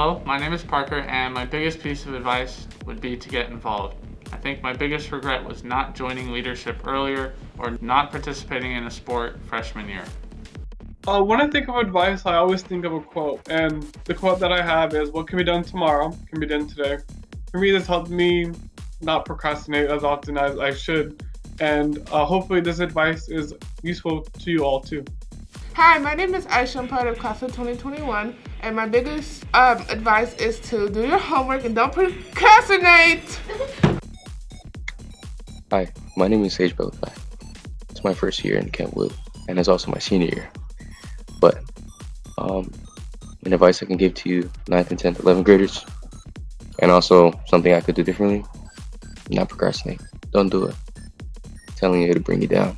Hello, my name is Parker, and my biggest piece of advice would be to get involved. I think my biggest regret was not joining leadership earlier or not participating in a sport freshman year. When I think of advice, I always think of a quote, and the quote that I have is, "What can be done tomorrow can be done today." For me, this helped me not procrastinate as often as I should, and hopefully this advice is useful to you all too. Hi, my name is Aisha. I'm part of class of 2021, and my biggest advice is to do your homework and don't procrastinate. Hi, my name is Sage Belakai. It's my first year in Kentwood, and it's also my senior year. But an advice I can give to you 9th and 10th, 11th graders, and also something I could do differently, not procrastinate. Don't do it. I'm telling you, it'll bring you down.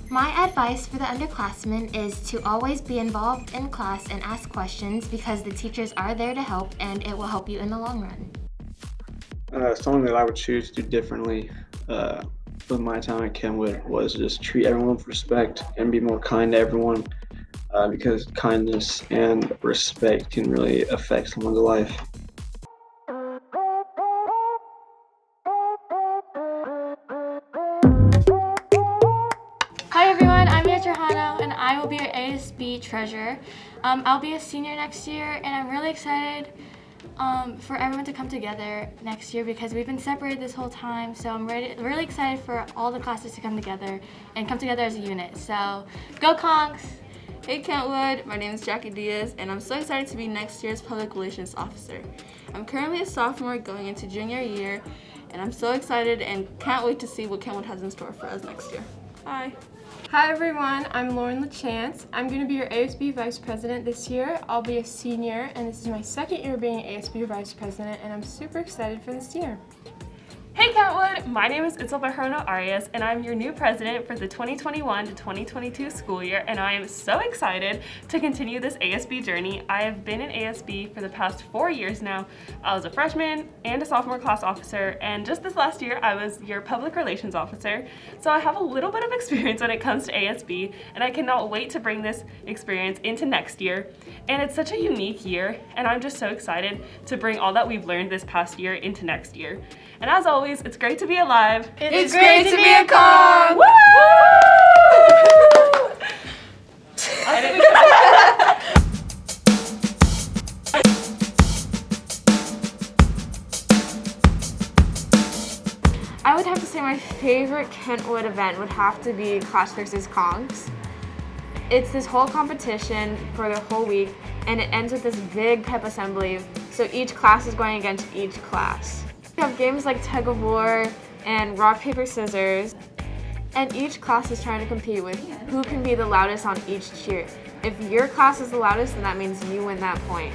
My advice for the underclassmen is to always be involved in class and ask questions because the teachers are there to help and it will help you in the long run. Something that I would choose to do differently with my time at Kentwood was just treat everyone with respect and be more kind to everyone because kindness and respect can really affect someone's life. Hi everyone, I'm Hano and I will be your ASB treasurer. I'll be a senior next year and I'm really excited for everyone to come together next year because we've been separated this whole time, so I'm really excited for all the classes to come together and come together as a unit. So go Conks! Hey Kentwood, my name is Jackie Diaz and I'm so excited to be next year's public relations officer. I'm currently a sophomore going into junior year and I'm so excited and can't wait to see what Kentwood has in store for us next year. Bye. Hi everyone, I'm Lauren LaChance. I'm going to be your ASB Vice President this year. I'll be a senior and this is my second year being ASB Vice President and I'm super excited for this year. Hey Kentwood, my name is Itzel Bajerno Arias and I'm your new president for the 2021 to 2022 school year and I am so excited to continue this ASB journey. I have been in ASB for the past 4 years now. I was a freshman and a sophomore class officer and just this last year I was your public relations officer. So I have a little bit of experience when it comes to ASB and I cannot wait to bring this experience into next year. And it's such a unique year and I'm just so excited to bring all that we've learned this past year into next year. And as always, it's great to be alive. It's great to be a Kong! Woo! I would have to say my favorite Kentwood event would have to be Clash vs. Kongs. It's this whole competition for the whole week and it ends with this big pep assembly, so each class is going against each class. We have games like tug of war and rock, paper, scissors, and each class is trying to compete with who can be the loudest on each cheer. If your class is the loudest, then that means you win that point.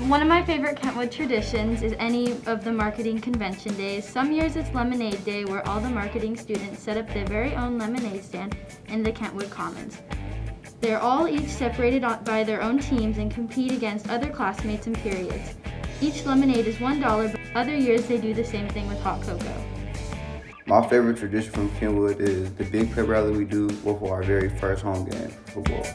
One of my favorite Kentwood traditions is any of the marketing convention days. Some years it's Lemonade Day, where all the marketing students set up their very own lemonade stand in the Kentwood Commons. They're all each separated by their own teams and compete against other classmates in periods. Each lemonade is $1, but other years they do the same thing with hot cocoa. My favorite tradition from Kentwood is the big pep rally we do before our very first home game, football.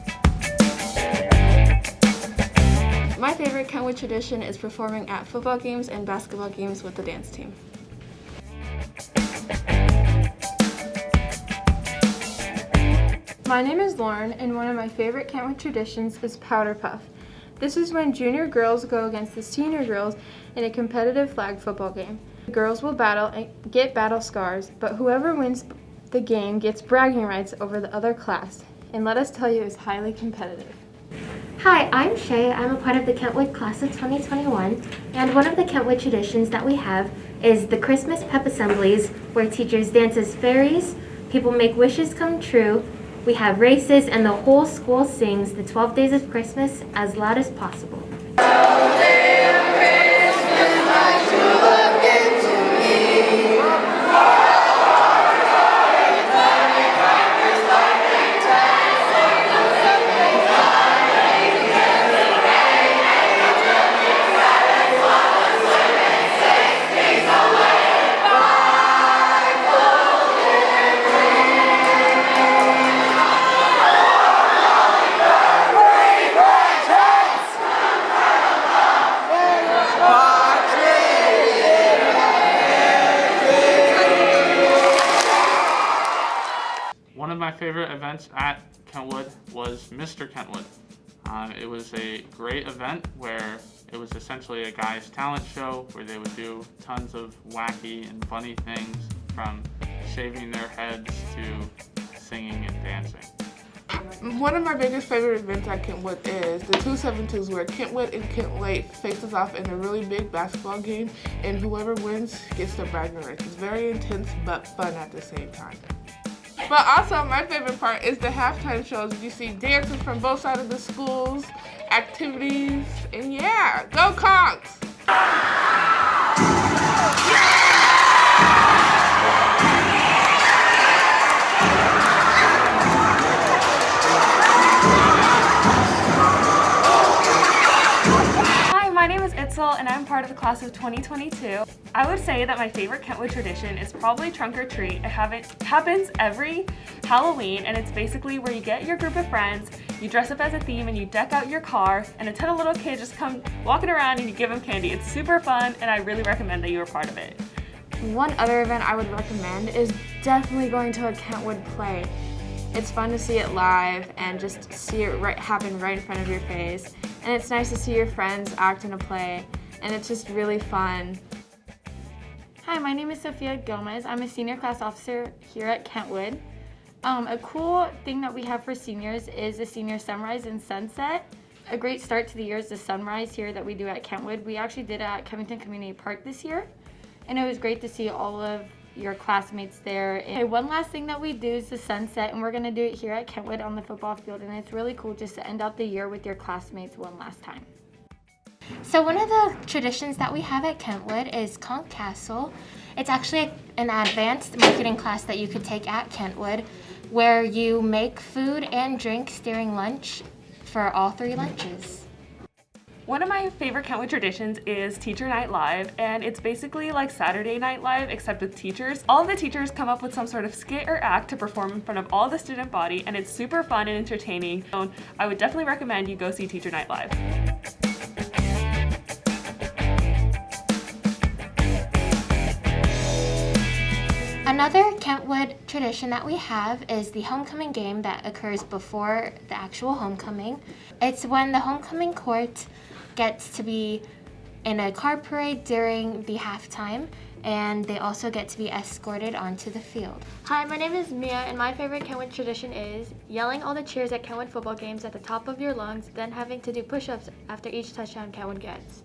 My favorite Kentwood tradition is performing at football games and basketball games with the dance team. My name is Lauren and one of my favorite Kentwood traditions is Powder Puff. This is when junior girls go against the senior girls in a competitive flag football game. The girls will battle and get battle scars, but whoever wins the game gets bragging rights over the other class. And let us tell you, it's highly competitive. Hi, I'm Shay. I'm a part of the Kentwood class of 2021, and one of the Kentwood traditions that we have is the Christmas pep assemblies, where teachers dance as fairies, people make wishes come true, we have races, and the whole school sings the 12 days of Christmas as loud as possible. events at Kentwood was Mr. Kentwood. It was a great event where it was essentially a guy's talent show where they would do tons of wacky and funny things, from shaving their heads to singing and dancing. One of my biggest favorite events at Kentwood is the 272s, where Kentwood and Kent Lake faces off in a really big basketball game, and whoever wins gets the bragging rights. It's very intense but fun at the same time. But also, my favorite part is the halftime shows. You see dances from both sides of the schools, activities, and yeah, go Conks! And I'm part of the class of 2022. I would say that my favorite Kentwood tradition is probably trunk or treat. It happens every Halloween, and it's basically where you get your group of friends, you dress up as a theme, and you deck out your car, and a ton of little kids just come walking around and you give them candy. It's super fun, and I really recommend that you are part of it. One other event I would recommend is definitely going to a Kentwood play. It's fun to see it live and just see it happen right in front of your face. And it's nice to see your friends act in a play, and it's just really fun. Hi, my name is Sophia Gomez. I'm a senior class officer here at Kentwood. A cool thing that we have for seniors is the senior sunrise and sunset. A great start to the year is the sunrise here that we do at Kentwood. We actually did it at Covington Community Park this year, and it was great to see all of your classmates there. And one last thing that we do is the sunset, and we're going to do it here at Kentwood on the football field, and it's really cool just to end out the year with your classmates one last time. So one of the traditions that we have at Kentwood is Conch Castle. It's actually an advanced marketing class that you could take at Kentwood, where you make food and drinks during lunch for all 3 lunches. One of my favorite Kentwood traditions is Teacher Night Live, and it's basically like Saturday Night Live except with teachers. All of the teachers come up with some sort of skit or act to perform in front of all the student body, and it's super fun and entertaining. So I would definitely recommend you go see Teacher Night Live. Another Kentwood tradition that we have is the homecoming game that occurs before the actual homecoming. It's when the homecoming court gets to be in a car parade during the halftime, and they also get to be escorted onto the field. Hi, my name is Mia, and my favorite Kentwood tradition is yelling all the cheers at Kentwood football games at the top of your lungs, then having to do push-ups after each touchdown Kentwood gets.